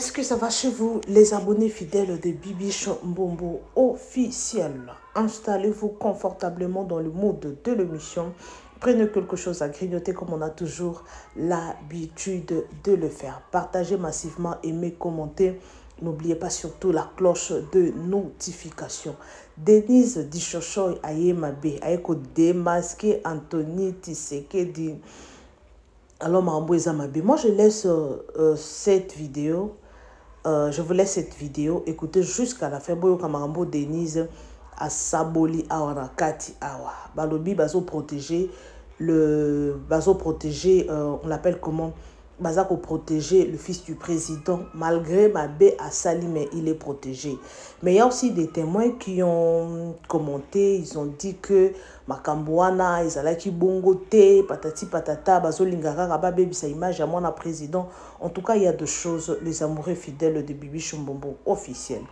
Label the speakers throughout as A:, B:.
A: est-ce que ça va chez vous, les abonnés fidèles de Bibiche Mbombo officiel? Installez-vous confortablement dans le mode de l'émission. Prenez quelque chose à grignoter comme on a toujours l'habitude de le faire. Partagez massivement, aimez, commentez. N'oubliez pas surtout la cloche de notification. Denise Dichochoy Ayemabe, Ayeko démasqué Anthony Tshisekedi. Alors, moi, je laisse cette vidéo. Je vous laisse cette vidéo. Écoutez jusqu'à la fin. Boyo Kamarambo Denise à Saboli Awa Kati Awa. Balobi bazo protéger on l'appelle comment? Bazako protéger le fils du président. Malgré Mabé à Sali, mais il est protégé. Mais il y a aussi des témoins qui ont commenté. Ils ont dit que Makambouana, Izalaki Bongote, Patati Patata, Bazo Lingara, Rababe, sa image à moi, président. En tout cas, il y a deux choses. Les amoureux fidèles de Bibiche Mbombo officiel.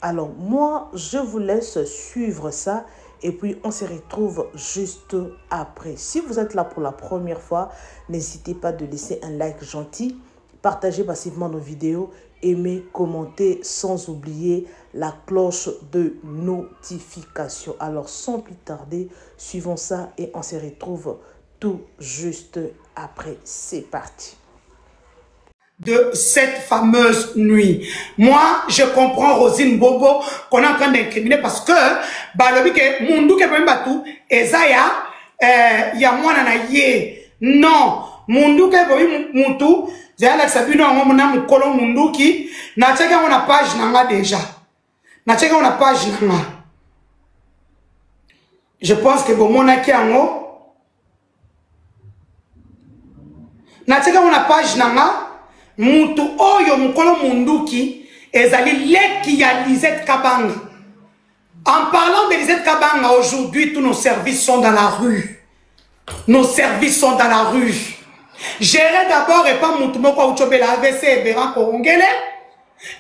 A: Alors, moi, je vous laisse suivre ça. Et puis, on se retrouve juste après. Si vous êtes là pour la première fois, n'hésitez pas de laisser un like gentil. Partagez massivement nos vidéos. Aimez, commentez, sans oublier la cloche de notification. Alors, sans plus tarder, suivons ça et on se retrouve tout juste après. C'est parti.
B: De cette fameuse nuit. Moi, je comprends Rosine Bobo qu'on est en train d'incriminer parce que balobi ke mundu ke pemba tout ezaya ya mwana na ye. Non, mundu ke bobi mutu zala sabino ngomuna mukolo mundu ki na cheka on a page nanga déjà. Na cheka on a page nanga. Je pense que bomona ki ango na cheka on a page nanga. Mutu oyo mukolo munduki ezali leki ya Lisette Kabanga. En parlant de Lisette Kabanga, aujourd'hui, tous nos services sont dans la rue. Nos services sont dans la rue. Gérer d'abord et pas Mutu Moko Uchobe la AVC Eberan Korongele.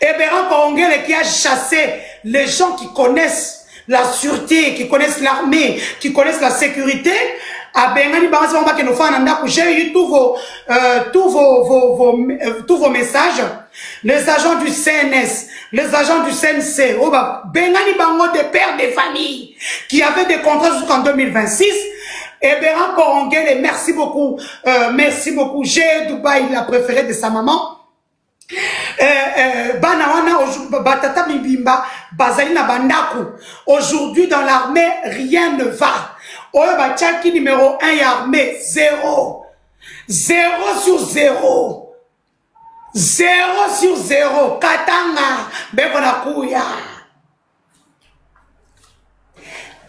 B: Eberan Korongele qui a chassé les gens qui connaissent la sûreté, qui connaissent l'armée, qui connaissent la sécurité. J'ai eu tous vos messages. Les agents du CNS, les agents du CNC, Bengani Bango des pères des familles qui avaient des contrats jusqu'en 2026. Et Béran Korongele, merci beaucoup. Merci beaucoup. J'ai Dubaï, la préférée de sa maman. Batata Mibimba, Bazalina Bandaku. Aujourd'hui, dans l'armée, rien ne va. Oyobachaki numéro 1 et armée, 0. 0 sur 0. 0 sur 0. Katanga, Bekonakuya.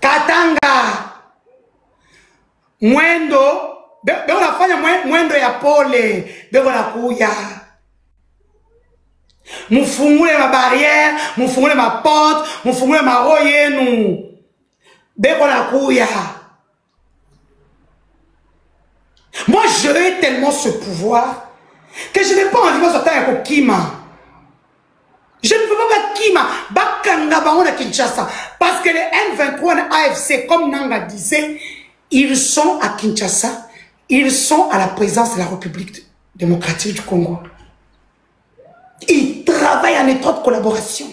B: Katanga. Mwendo, Bekonafanya mwendo ya pole, Bekonakuya. Mufungule ma barrière, mufungule ma porte, mufungule ma royenu. Bekonakuya. Moi, j'ai tellement ce pouvoir que je n'ai pas envie de sortir avec Kima. Je ne veux pas Kima. Bakanga Baona Kinshasa. Parce que les M23 et AFC, comme Nanga disait, ils sont à Kinshasa. Ils sont à la présence de la République démocratique du Congo. Ils travaillent en étroite collaboration.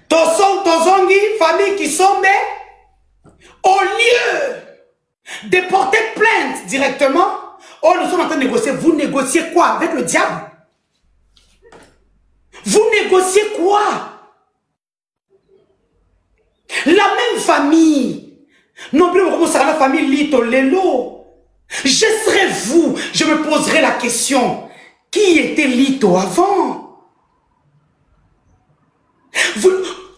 B: Tozongi, famille qui sont au lieu de porter plainte directement, oh, nous sommes en train de négocier. Vous négociez quoi avec le diable? Vous négociez quoi? La même famille. Non plus comme ça, la famille Lito Lelo. Je serai vous. Je me poserai la question. Qui était Lito avant?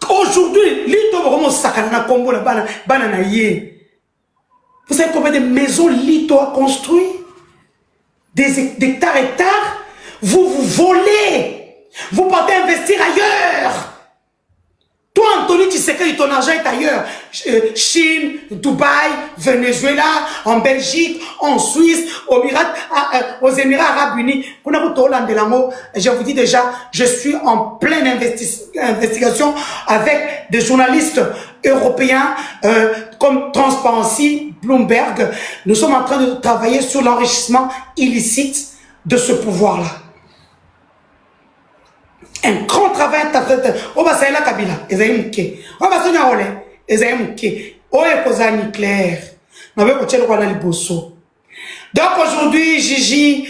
B: Aujourd'hui, Lito Romo Sakana Kombo la banana ye. Vous savez combien de maisons Lito a construit? Des hectares. Vous volez. Vous partez investir ailleurs. Toi, Anthony, tu sais que ton argent est ailleurs. Chine, Dubaï, Venezuela, en Belgique, en Suisse, aux Émirats Arabes Unis. Je vous dis déjà, je suis en pleine investigation avec des journalistes européens comme Transparency, Bloomberg. Nous sommes en train de travailler sur l'enrichissement illicite de ce pouvoir-là. Un grand travail. On va s'aider la Kabila. On va s'aider la Kabila. On va s'aider nucléaire. On va s'aider la Liboso. Donc aujourd'hui, Gigi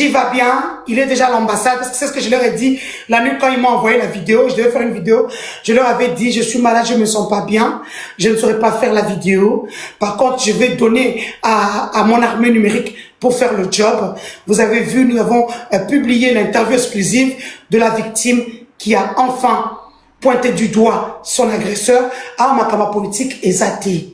B: va bien, il est déjà à l'ambassade, parce que c'est ce que je leur ai dit la nuit quand ils m'ont envoyé la vidéo, je devais faire une vidéo, je leur avais dit, je suis malade, je me sens pas bien, je ne saurais pas faire la vidéo, par contre je vais donner à mon armée numérique pour faire le job. Vous avez vu, nous avons publié l'interview exclusive de la victime qui a enfin pointé du doigt son agresseur à Makama politique exaté.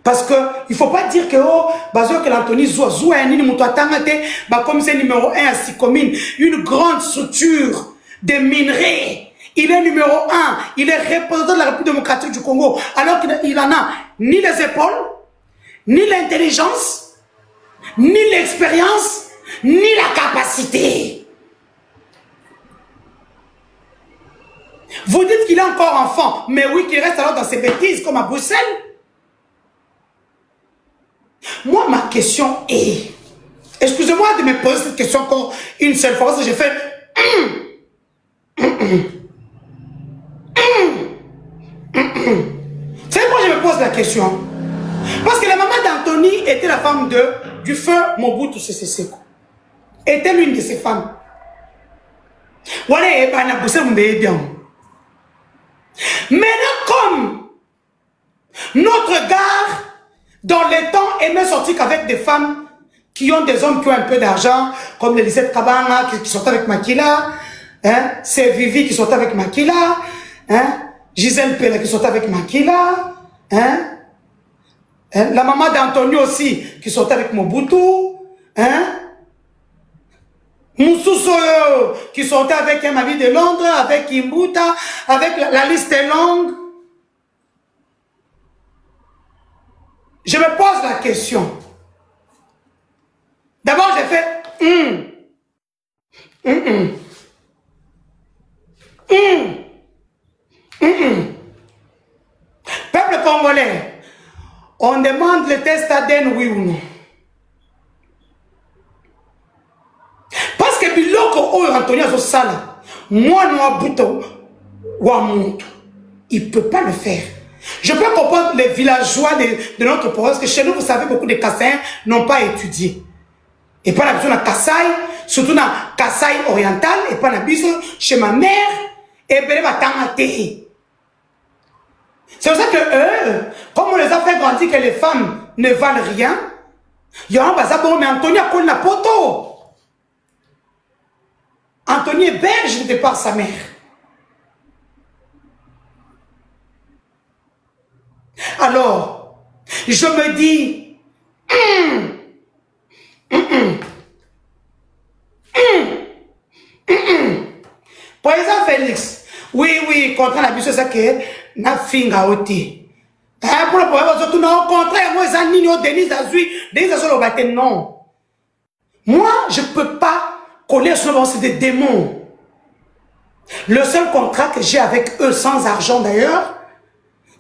B: Parce que il faut pas dire que oh bazo que l'Anthony Zoua ni muto atangate ba comme c'est numéro 1 à Sikomine, une grande structure de minerais. Il est numéro 1, il est représentant de la République démocratique du Congo alors qu'il en a ni les épaules, ni l'intelligence, ni l'expérience, ni la capacité. Vous dites qu'il est encore enfant, mais oui qu'il reste alors dans ses bêtises comme à Bruxelles. Moi, ma question est... Excusez-moi de me poser cette question encore une seule fois, parce que j'ai fait... C'est moi je me pose la question. Parce que la maman d'Anthony était la femme du feu Mobutu Sese Seko. Était l'une de ses femmes. Voilà, maintenant, comme notre gare... Dans les temps, elle n'est sortie qu'avec des femmes qui ont des hommes qui ont un peu d'argent, comme les Lisette Kabanga qui sont avec Makila, hein, c'est Vivi qui sont avec Makila, hein, Gisèle Pella qui sont avec Makila, hein, la maman d'Antonio aussi qui sont avec Mobutu, hein, Moussou qui sont avec Mavi de Londres, avec Imbuta, avec la liste est longue. Je me pose la question. D'abord, j'ai fait Peuple congolais, on demande le test ADN, oui ou non? Parce que biloko oyo Anthony Azosala, moi no buto wa muntu, il peut pas le faire. Je peux comprendre les villageois de notre province, que chez nous, vous savez, beaucoup de Kassaïens n'ont pas étudié. Et pas la besoin de Kassai, surtout dans Kassai oriental, et pas la besoin chez ma mère, et ben va t'amater. C'est pour ça que eux, comme on les a fait grandir que les femmes ne valent rien, il y a un bazar, mais Anthony a connu la poto. Anthony est belge de par sa mère. Alors, je me dis, Président Félix, oui, contre la bise, c'est que na finga oti. Pour le problème, surtout, non, au contraire, moi, Denise Azui, non. Moi, je ne peux pas coller sur le c'est des démons. Le seul contrat que j'ai avec eux, sans argent d'ailleurs,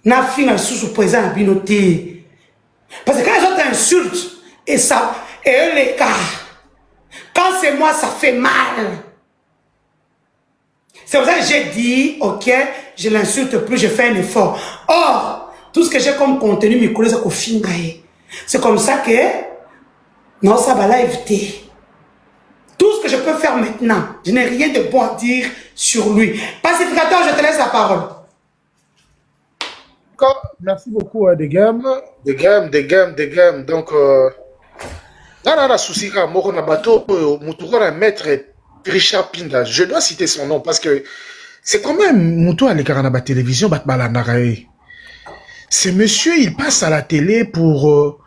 B: n'a fini sous présent à binoté. Parce que quand les autres insultent, et ça, et eux les cas, quand c'est moi, ça fait mal. C'est pour ça que j'ai dit, ok, je l'insulte plus, je fais un effort. Or, tout ce que j'ai comme contenu, c'est comme ça que, non, ça va là éviter. Tout ce que je peux faire maintenant, je n'ai rien de bon à dire sur lui. Pacificateur, je te laisse la parole.
C: Merci beaucoup, des gammes. Donc, là, souci, moi, bateau, mon maître Richard Pinda, je dois citer son nom parce que c'est quand même Moutou à l'écran de la télévision, ce monsieur, il passe à la télé pour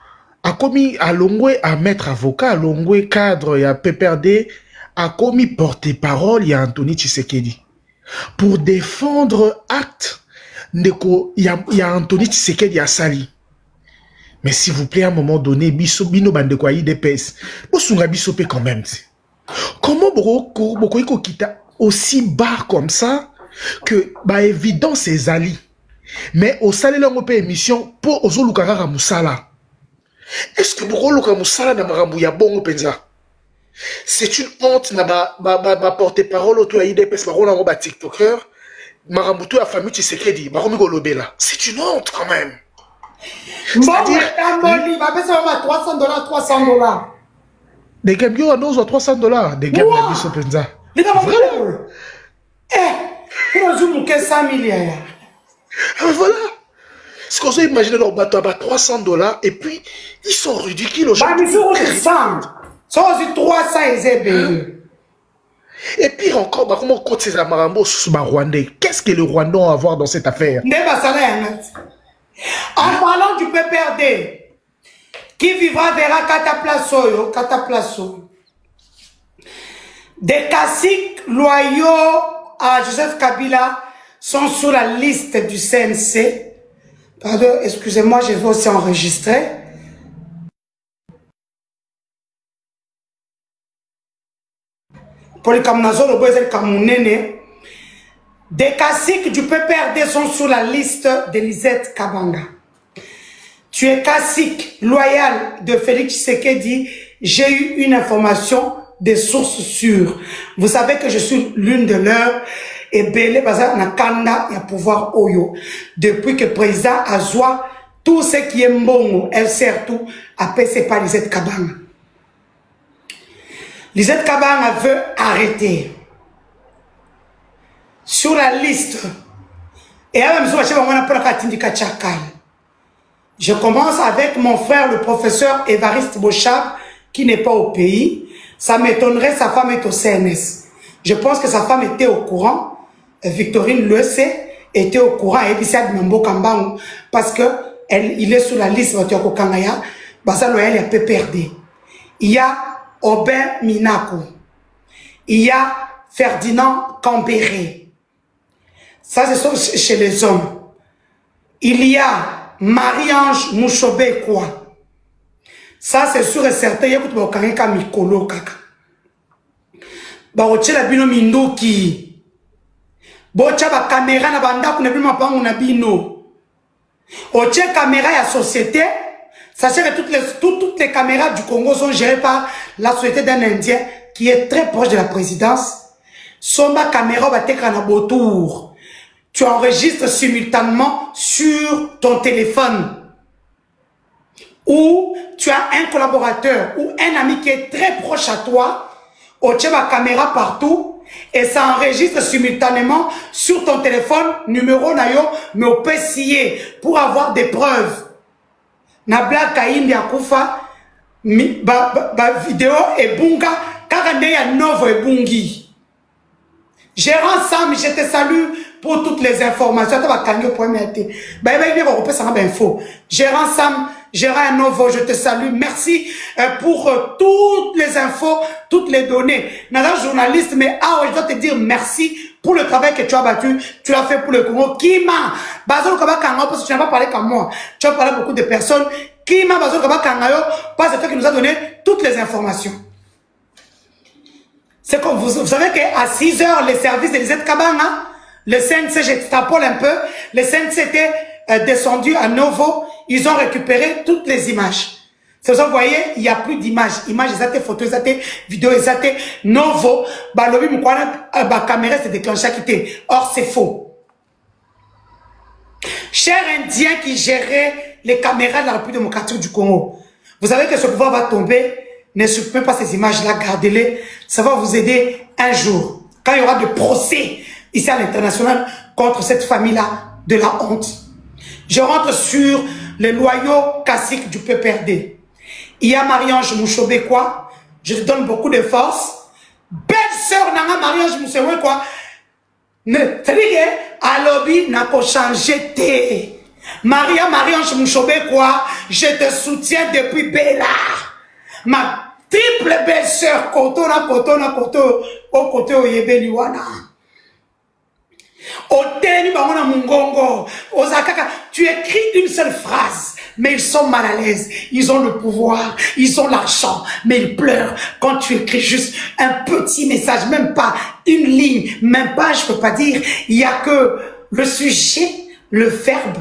C: a commis à Longwe à maître avocat, à Longwe cadre et à PPRD, a commis porte-parole, il y a Anthony Tshisekedi. Pour défendre acte, il y a Anthony Tshisekedi à Sali. Mais s'il vous plaît, à un moment donné, bino bande quoi IDPS, bosunga bisope quand même. Comment Boko kita aussi bas comme ça que bah évident ses alliés. Mais au salé là on peut émission pour Ozolukara Moussala. Est-ce que Boko Luka Moussala na marambu ya bongo penza? C'est une honte, ma porte-parole autour de l'IDPS, ma TikToker, Marambutu a famille Tshisekedi, c'est une honte quand même.
B: C'est-à-dire, il va payer $300, $300.
C: Des gamins ont $300, des gamins qui sont penza. Voilà. Ce qu'on s'est imaginé leur bateau à $300 et puis ils sont ridicules aujourd'hui. Et pire encore, comment compte ces Amarambo sous Rwandais? Qu'est-ce que le Rwandais a à voir dans cette affaire?
B: En parlant du PPRD, qui vivra verra Kataplaso. Des caciques loyaux à Joseph Kabila sont sur la liste du CNC. Pardon, excusez-moi, je vais aussi enregistrer. Des caciques du PPRD sont sur la liste de Lisette Kabanga. Tu es cacique loyal de Félix Tshisekedi. J'ai eu une information des sources sûres. Vous savez que je suis l'une de leurs. Et Belé Bazar Nakanda et pouvoir Oyo. Depuis que le président Azwa, tout ce qui est mbongo, elle sert tout, après c'est pas Lisette Kabanga. Lisette Kabanga veut arrêter. Sur la liste. Et je commence avec mon frère, le professeur Évariste Bochab, qui n'est pas au pays. Ça m'étonnerait, sa femme est au CNS. Je pense que sa femme était au courant. Victorine le sait, était au courant. Et puis c'est Mambo Kambang. Parce que il est sur la liste de Kangaya. Basa Loyal est PPRD. Il y a Aubin Minakou. Il y a Ferdinand Cambéré. Ça, c'est chez les hommes. Il y a Marie-Ange Mouchobekwa. Ça, c'est sûr et certain. Il y a Kangeka Mikolo Kaka. Baroche la bino Mindoki. Bocha ba caméra na banda pour ne plus m'apprendre na bino. Oche caméra ya société. Sachez que toutes les caméras du Congo sont gérées par la société d'un Indien qui est très proche de la présidence. Somba caméra ba tekana botour. Tu enregistres simultanément sur ton téléphone. Ou tu as un collaborateur ou un ami qui est très proche à toi. Oche ba caméra partout. Et ça enregistre simultanément sur ton téléphone, numéro nayo, mais au PCA, pour avoir des preuves. Nabla Kaim Yakufa, vidéo et bunga, karande ya novo et bungi. Gérant Sam, je te salue pour toutes les informations. Gérant Sam, Gérard Novo, je te salue. Merci pour toutes les infos, toutes les données. Nada journaliste, mais je dois te dire merci pour le travail que tu as battu. Tu l'as fait pour le Congo. Kima, Bazol Kaba Kango, parce que tu n'as pas parlé comme moi. Tu as parlé à beaucoup de personnes. Kima, Bazol Kaba Kango, parce que c'est toi qui nous a donné toutes les informations. C'est comme vous savez qu'à 6 heures, les services de Lisette Kabanga, le CNC, j'extrapole un peu, le CNC était descendu à Novo, ils ont récupéré toutes les images. C'est ça, vous voyez, il n'y a plus d'images. Images, ils étaient photos, ils étaient vidéos, ils étaient Novo. Balobi Moukwana, caméra s'est déclenchée à quitter. Or, c'est faux. Cher Indien qui gérait les caméras de la République démocratique du Congo, vous savez que ce pouvoir va tomber. Ne supprimez pas ces images-là, gardez-les. Ça va vous aider un jour. Quand il y aura de procès ici à l'international contre cette famille-là de la honte. Je rentre sur les loyaux caciques du PPRD. Il y a Marie-Ange Mouchobekwa. Je te donne beaucoup de force. Belle sœur Nanga Marie-Ange Mouchobekwa. C'est-à-dire que Alobi n'a pas changé. Marie-Ange Mouchobekwa, je te soutiens depuis Bella. Ma triple belle-sœur, au côté au Yebeliwana. Au Teni Bangona Mungongo, aux Akaka, tu écris une seule phrase, mais ils sont mal à l'aise. Ils ont le pouvoir, ils ont l'argent, mais ils pleurent quand tu écris juste un petit message, même pas une ligne, même pas, je peux pas dire. Il y a que le sujet, le verbe,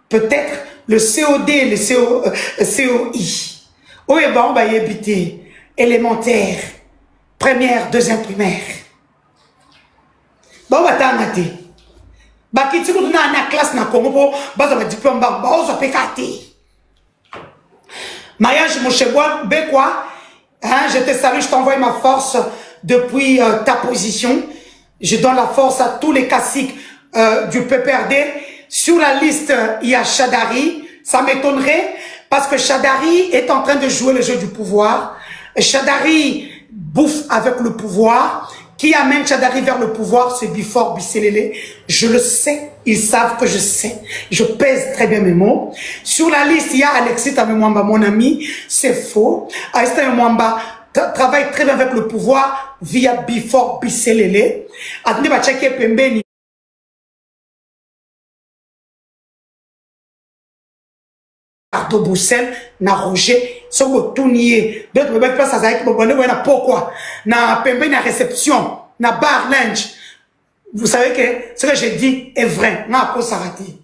B: peut-être le COD, le COI. Oh, et bon, bah, y habiter. Élémentaire. première, deuxième primaire. Bon, batangate. Bakiti nous na na classe na Congo pour baza ba diplôme ba ozo pekati. Mariage Mochebois, Bekwa, hein, je te salue, je t'envoie ma force depuis ta position. Je donne la force à tous les caciques du PPRD. Sur la liste, il y a Chadari. Ça m'étonnerait parce que Chadari est en train de jouer le jeu du pouvoir. Chadari bouffe avec le pouvoir. Qui amène Chadari vers le pouvoir, c'est Bifor Bisselele. Je le sais, ils savent que je sais. Je pèse très bien mes mots. Sur la liste, il y a Alexis Tamemwamba, mon ami. C'est faux. Alexis Tamemwamba travaille très bien avec le pouvoir via Bifor Bisselele. Attendez, va checker Pembeni. Ardo Boussel, na Roger, Sobo Tounier, d'autres belles places à Zaïk, pourquoi? Na Pembe, na réception, na bar lunch. Vous savez que ce que j'ai dit est vrai. Na Ako Sarati.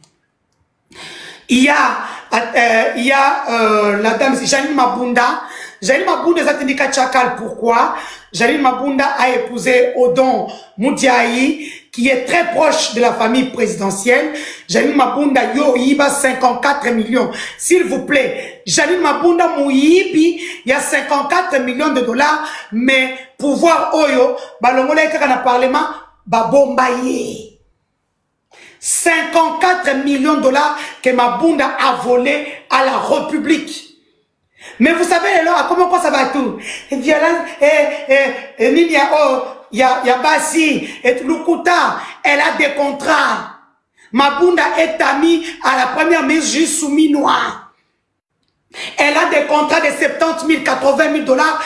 B: Il y a la dame, Janine Mabunda. Janine Mabunda est Atindika Tchakal. Pourquoi? Janine Mabunda a épousé Odon Moudiaï, qui est très proche de la famille présidentielle. Janine Mabunda Yoiba 54 millions. S'il vous plaît, Janine Mabunda Mouyibi, il y a 54 millions de dollars, mais pouvoir Oyo, Balongola Ekana Parlement, Babombaye. 54 millions de dollars que Mabunda a volé à la République. Mais vous savez, alors, comment ça va tout? Violence, il y a Bassi, et Lukuta, elle a des contrats. Mabunda est amie à la première ministre juste soumis noir. Elle a des contrats de 70 000, 80 000 dollars,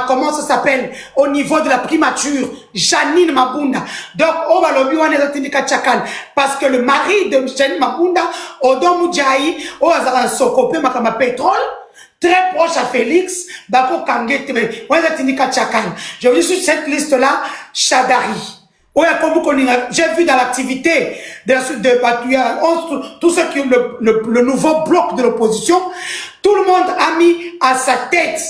B: comment ça s'appelle, au niveau de la primature. Janine Mabunda. Donc, on va le dire, parce que le mari de Janine Mabunda, Odon Moudjaï, on va s'occuper de pétrole, très proche à Félix, Bako Kangé, je vous dis sur cette liste-là, Chadari. J'ai vu dans l'activité de tout ce qui est le nouveau bloc de l'opposition, tout le monde a mis à sa tête,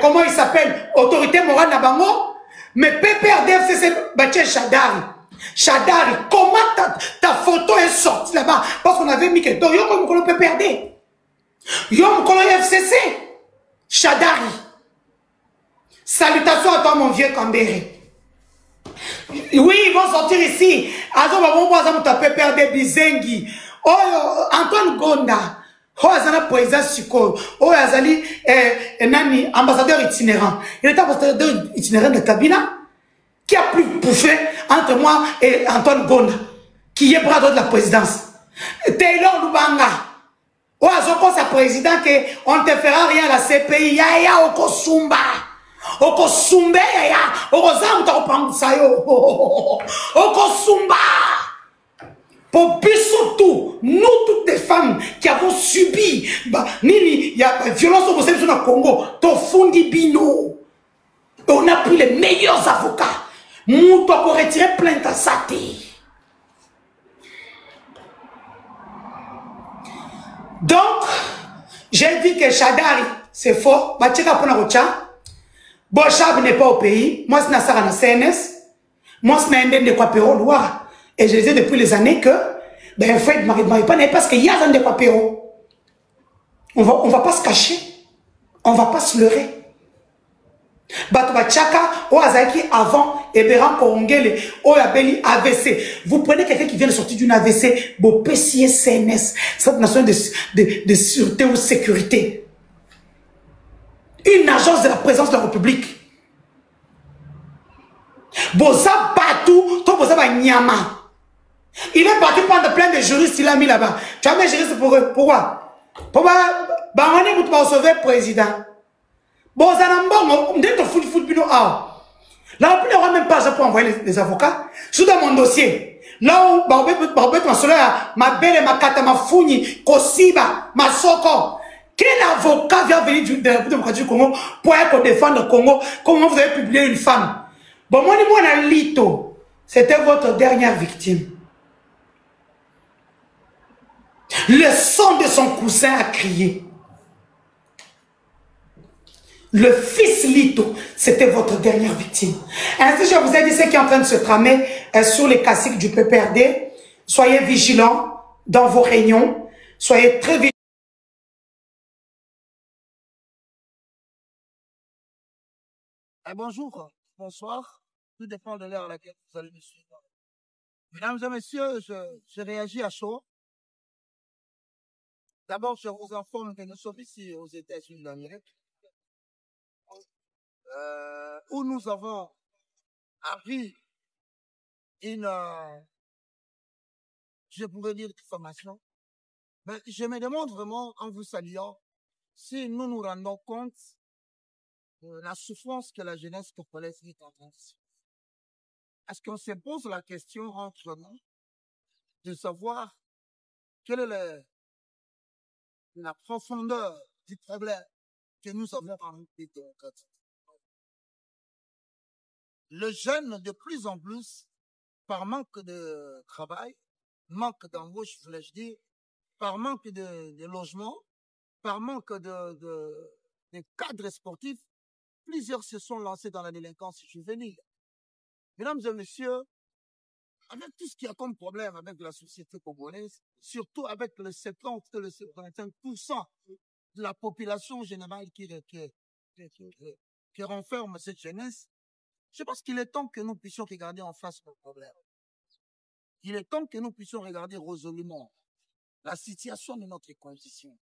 B: comment il s'appelle, autorité morale Nabango, mais PPRD, c'est Chadari. Chadari, comment ta photo est sortie là-bas? Parce qu'on avait mis que Doyo comme le PPRD. Yom Kolo FCC. Chadari. Salutations à toi, mon vieux Cambéré. Oui, ils vont sortir ici. Azo va PPRD Bizengi. Oh, Antoine Gonda. Oh, Azana président Siko. Oh, Azali, Nani, ambassadeur itinérant. Il est ambassadeur itinérant de Kabila. Qui a plus bouffé entre moi et Antoine Gonda, qui est bras droit de la présidence. Taylor Lubanga. Oh, Azoko, sa président, qu'on ne te fera rien à la CPI. Yaya Okosumba. Okosumba, yaya. Okosam, Taropangusayo. Okosumba. Pour surtout, nous toutes les femmes qui avons subi, il y a violence au Congo, Tofundi Bino. On a pris les meilleurs avocats. Nous devons retirer plainte à Sati. Donc, j'ai dit que Chadari, c'est faux. Bochab n'est pas au pays. Moi, c'est Nassara na CNS. Moi, c'est Nassara de Kwapero Loire. Et je disais depuis les années que, ben, en fait, Marie-Marie, parce qu'il y a un de Kwapero. On va pas se cacher. On va pas se leurrer. Batouba Tchaka, Oazaki avant, Eberan Korongele, Oyabeli AVC. Vous prenez quelqu'un qui vient de sortir d'une AVC, Bo PCS CNS, cette nation de sûreté ou sécurité. Une agence de la présence de la République. Boza Batou, toi Boza Nyama. Il est parti prendre plein de juristes, il a mis là-bas. Tu as mis juriste pour eux. Pourquoi? Pour Bangani, vous pouvez sauver le président. Bon, ça n'a pas de foot bino. Là, on n'aura même pas pour envoyer les avocats. Je suis dans mon dossier. Là où, ma belle et ma kata, ma founi, Kosiba, ma soko. Quel avocat vient venir de la République démocratique du Congo pour défendre le Congo? Comment vous avez publié une femme? Bon, moi, Lito, c'était votre dernière victime. Le sang de son cousin a crié. le fils Lito, c'était votre dernière victime. Ainsi, je vous ai dit ce qui est en train de se tramer sur les classiques du PPRD. Soyez vigilants dans vos réunions. Soyez très vigilants.
D: Bonjour, bonsoir. Tout dépend de l'heure à laquelle vous allez me suivre. Mesdames et messieurs, je réagis à chaud. D'abord, je vous informe que nous sommes ici aux États-Unis d'Amérique, où nous avons appris une, je pourrais dire, formation. Mais je me demande vraiment, en vous saluant, si nous nous rendons compte de la souffrance que la jeunesse congolaise vit en France. Est-ce qu'on se pose la question entre nous de savoir quelle est la profondeur du problème que nous avons dans notre pays démocratique? Le jeune, de plus en plus, par manque de travail, manque d'embauche, voulais-je dire, par manque de logement, par manque de cadres sportifs, plusieurs se sont lancés dans la délinquance juvénile. Mesdames et messieurs, avec tout ce qu'il y a comme problème avec la société congolaise, surtout avec le 70 et le 75% de la population générale qui renferme cette jeunesse, je pense qu'il est temps que nous puissions regarder en face nos problèmes. Il est temps que nous puissions regarder résolument la situation de notre condition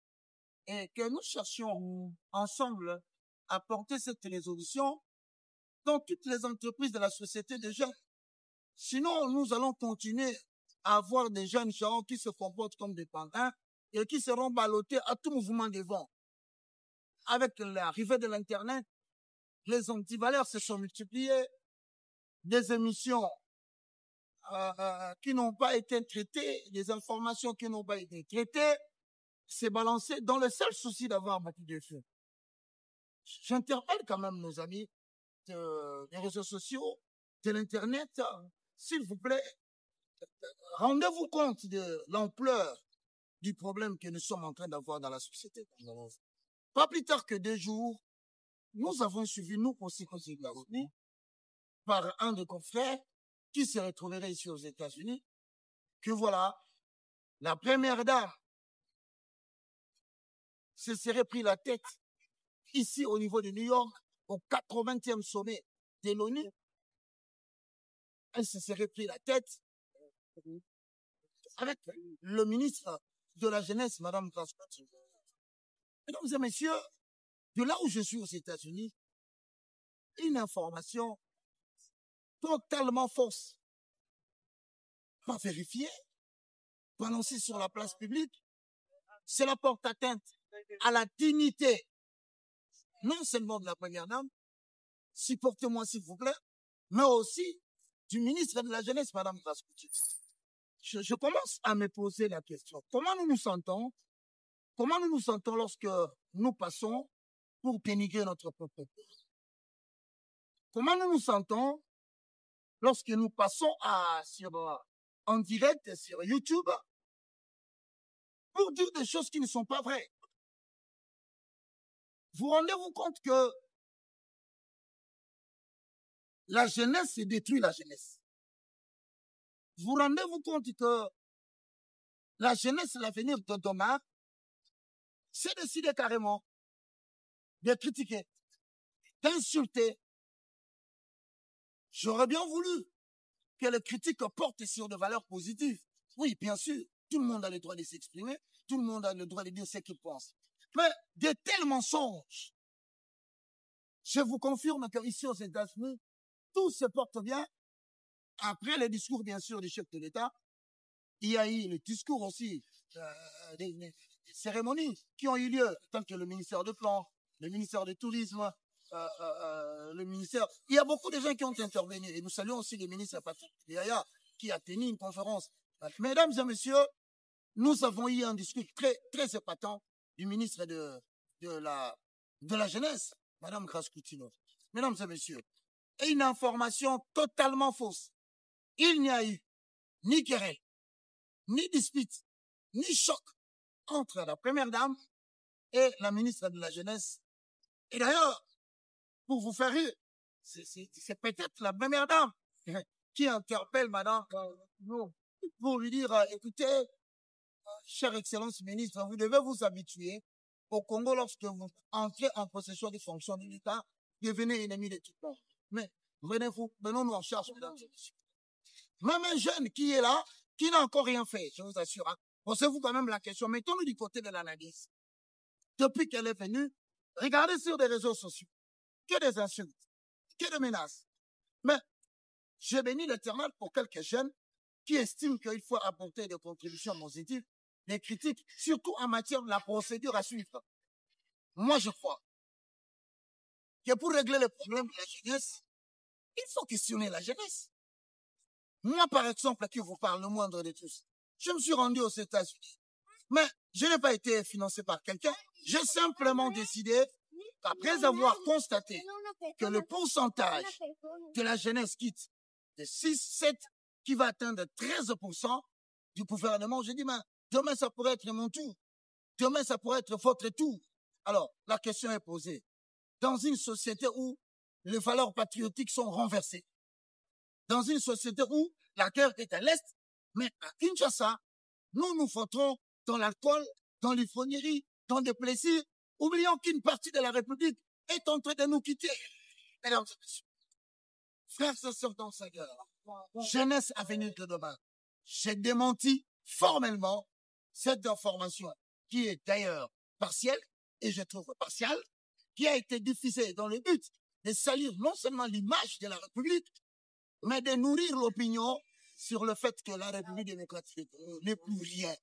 D: et que nous cherchions ensemble à porter cette résolution dans toutes les entreprises de la société des jeunes. Sinon, nous allons continuer à avoir des jeunes gens qui se comportent comme des pantins et qui seront ballottés à tout mouvement de vent. Avec l'arrivée de l'Internet, les antivaleurs se sont multipliées, des émissions qui n'ont pas été traitées, des informations qui n'ont pas été traitées, s'est balancé dans le seul souci d'avoir battu des feux. J'interpelle quand même nos amis des réseaux sociaux, de l'Internet, s'il vous plaît, rendez-vous compte de l'ampleur du problème que nous sommes en train d'avoir dans la société. Pas plus tard que 2 jours, nous avons suivi, nous aussi, par un de confrères qui se retrouverait ici aux États-Unis, que voilà, la première dame se serait pris la tête ici au niveau de New York, au 80e sommet de l'ONU. Elle se serait pris la tête avec le ministre de la Jeunesse, Madame Krasnodar. Mesdames et messieurs, de là où je suis aux États-Unis, une information totalement fausse, pas vérifiée, balancée sur la place publique, cela porte atteinte à la dignité, non seulement de la première dame, supportez-moi s'il vous plaît, mais aussi du ministre de la Jeunesse, Madame Krasnodar. Je commence à me poser la question, comment nous nous sentons lorsque nous passons pour dénigrer notre propre pays? Comment nous nous sentons lorsque nous passons en direct sur YouTube pour dire des choses qui ne sont pas vraies? Vous rendez-vous compte que la jeunesse détruit la jeunesse? Vous rendez-vous compte que la jeunesse, l'avenir de demain, c'est décidé carrément de critiquer, d'insulter. J'aurais bien voulu que les critiques portent sur des valeurs positives. Oui, bien sûr, tout le monde a le droit de s'exprimer, tout le monde a le droit de dire ce qu'il pense. Mais de tels mensonges, je vous confirme qu'ici aux États-Unis, tout se porte bien. Après le discours, bien sûr, du chef de l'État, il y a eu le discours aussi des cérémonies qui ont eu lieu, tant que le ministère de Plan, le ministère du Tourisme, le ministère... Il y a beaucoup de gens qui ont intervenu. Et nous saluons aussi le ministre Patrick Yaya, qui a tenu une conférence. Mesdames et messieurs, nous avons eu un discours très, très épatant du ministre de la Jeunesse, Madame Krasnodar. Mesdames et messieurs, et une information totalement fausse. Il n'y a eu ni querelle, ni dispute, ni choc entre la première dame et la ministre de la Jeunesse. Et d'ailleurs, pour vous faire rire. C'est peut-être la première dame qui interpelle madame pour lui dire, écoutez, chère excellence ministre, vous devez vous habituer au Congo lorsque vous entrez en possession des fonctions de l'État, devenez ennemi de tout le monde. Mais venons-nous en charge, mesdames et messieurs. Même un jeune qui est là, qui n'a encore rien fait, je vous assure. Hein. Posez-vous quand même la question, mettons-nous du côté de l'analyse. Depuis qu'elle est venue, regardez sur des réseaux sociaux, que des insultes, que des menaces. Mais j'ai béni l'Éternel pour quelques jeunes qui estiment qu'il faut apporter des contributions positives, des critiques, surtout en matière de la procédure à suivre. Moi, je crois que pour régler les problèmes de la jeunesse, il faut questionner la jeunesse. Moi, par exemple, qui vous parle le moindre de tous, je me suis rendu aux États-Unis. Mais je n'ai pas été financé par quelqu'un. J'ai simplement décidé, après avoir constaté que le pourcentage de la jeunesse quitte de 6, 7, qui va atteindre 13% du gouvernement, j'ai dit, mais demain, ça pourrait être mon tour. Demain, ça pourrait être votre tour. Alors, la question est posée. Dans une société où les valeurs patriotiques sont renversées, dans une société où la guerre est à l'Est, mais à Kinshasa, nous voterons dans l'alcool, dans l'ivrognerie, dans des plaisirs. Oublions qu'une partie de la République est en train de nous quitter. Mesdames et messieurs, frères et sœurs dans sa gueule, jeunesse avenir de demain, j'ai démenti formellement cette information qui est d'ailleurs partielle, et je trouve partielle, qui a été diffusée dans le but de salir non seulement l'image de la République, mais de nourrir l'opinion sur le fait que la République démocratique n'est plus rien.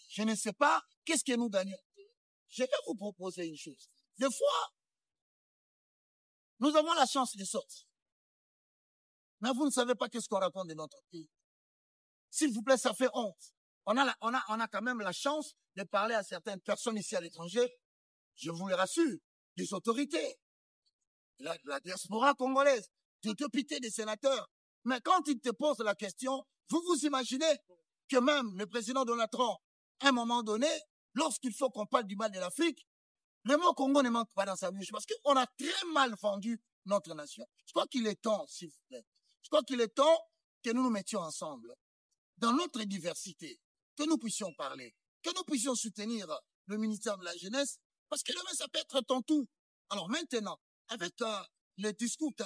D: Je ne sais pas qu'est-ce que nous gagnons. Je vais vous proposer une chose. Des fois, nous avons la chance de sortir. Mais vous ne savez pas qu'est-ce qu'on raconte de notre pays. S'il vous plaît, ça fait honte. On a quand même la chance de parler à certaines personnes ici à l'étranger. Je vous le rassure, des autorités, la diaspora congolaise, des députés, des sénateurs. Mais quand ils te posent la question, vous vous imaginez que même le président Donald Trump, à un moment donné, lorsqu'il faut qu'on parle du mal de l'Afrique, le mot Congo ne manque pas dans sa bouche parce qu'on a très mal vendu notre nation. Je crois qu'il est temps, s'il vous plaît. Je crois qu'il est temps que nous nous mettions ensemble dans notre diversité, que nous puissions parler, que nous puissions soutenir le ministère de la Jeunesse, parce que demain, ça peut être ton tour. Alors maintenant, avec le discours de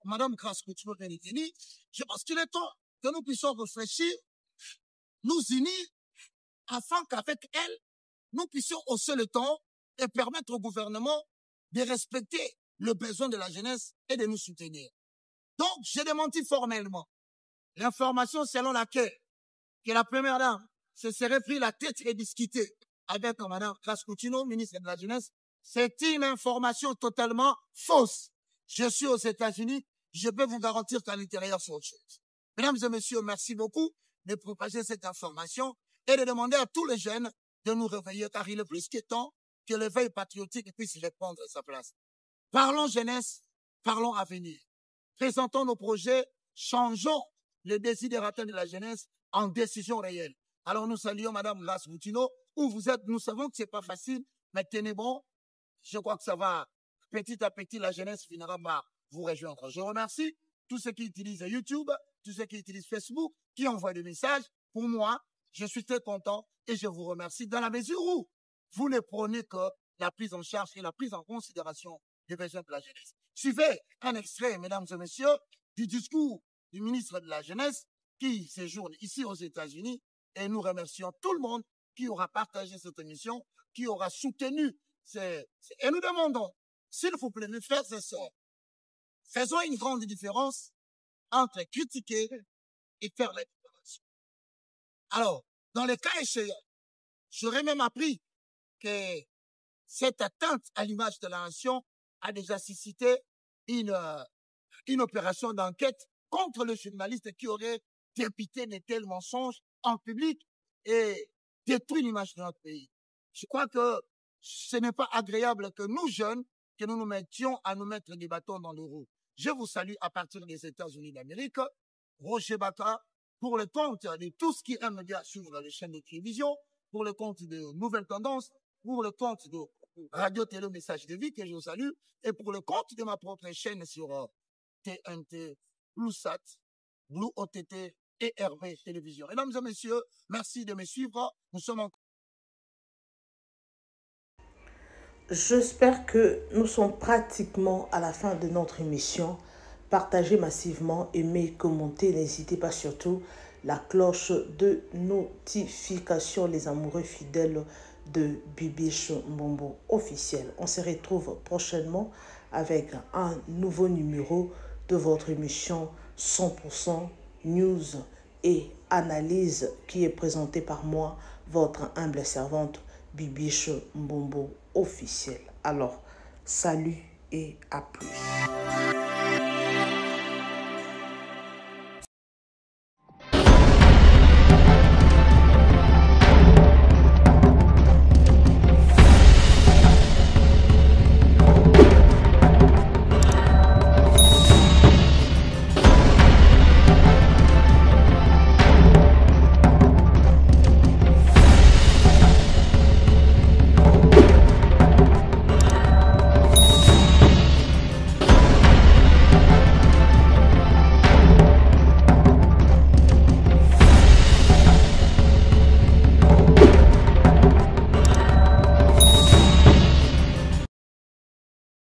D: Mme Grasse-Couture-Benitini, je pense qu'il est temps que nous puissions réfléchir, nous unir, afin qu'avec elle, nous puissions hausser le temps et permettre au gouvernement de respecter le besoin de la jeunesse et de nous soutenir. Donc, j'ai démenti formellement l'information selon laquelle que la première dame se serait pris la tête et discuté avec Mme Grasse-Couture, ministre de la Jeunesse. C'est une information totalement fausse. Je suis aux États-Unis, je peux vous garantir qu'à l'intérieur, c'est autre chose. Mesdames et messieurs, merci beaucoup de propager cette information et de demander à tous les jeunes de nous réveiller, car il est plus que temps que l'éveil patriotique puisse répondre à sa place. Parlons jeunesse, parlons avenir. Présentons nos projets, changeons les désidératas de la jeunesse en décision réelle. Alors nous saluons Mme Grasse-Boutino, où vous êtes, nous savons que c'est pas facile, mais tenez bon, je crois que ça va, petit à petit, la jeunesse finira par vous rejoindre. Je remercie tous ceux qui utilisent YouTube, tous ceux qui utilisent Facebook, qui envoient des messages. Pour moi, je suis très content et je vous remercie dans la mesure où vous ne prenez que la prise en charge et la prise en considération des besoins de la jeunesse. Suivez un extrait, mesdames et messieurs, du discours du ministre de la Jeunesse qui séjourne ici aux États-Unis, et nous remercions tout le monde qui aura partagé cette émission, qui aura soutenu et nous demandons, s'il vous plaît, mes frères et sœurs, faisons une grande différence entre critiquer et faire la différence. Alors, dans le cas échéant, j'aurais même appris que cette atteinte à l'image de la nation a déjà suscité une opération d'enquête contre le journaliste qui aurait dépité de tels mensonges en public et détruit l'image de notre pays. Je crois que ce n'est pas agréable que nous, jeunes, que nous nous mettions à nous mettre des bâtons dans les roues. Je vous salue à partir des États-Unis d'Amérique, Roger Baka, pour le compte de tout ce qui est média sur les chaînes de télévision, pour le compte de Nouvelles Tendances, pour le compte de Radio Télé Message de Vie que je vous salue et pour le compte de ma propre chaîne sur TNT, BlueSat, Blue OTT et RV Télévision. Mesdames et messieurs, merci de me suivre. Nous sommes en...
A: J'espère que nous sommes pratiquement à la fin de notre émission. Partagez massivement, aimez, commentez. N'hésitez pas surtout la cloche de notification, les amoureux fidèles de Bibiche Mbombo officiel. On se retrouve prochainement avec un nouveau numéro de votre émission 100% News et Analyse qui est présentée par moi, votre humble servante Bibiche Mbombo officiel. Alors, salut et à plus.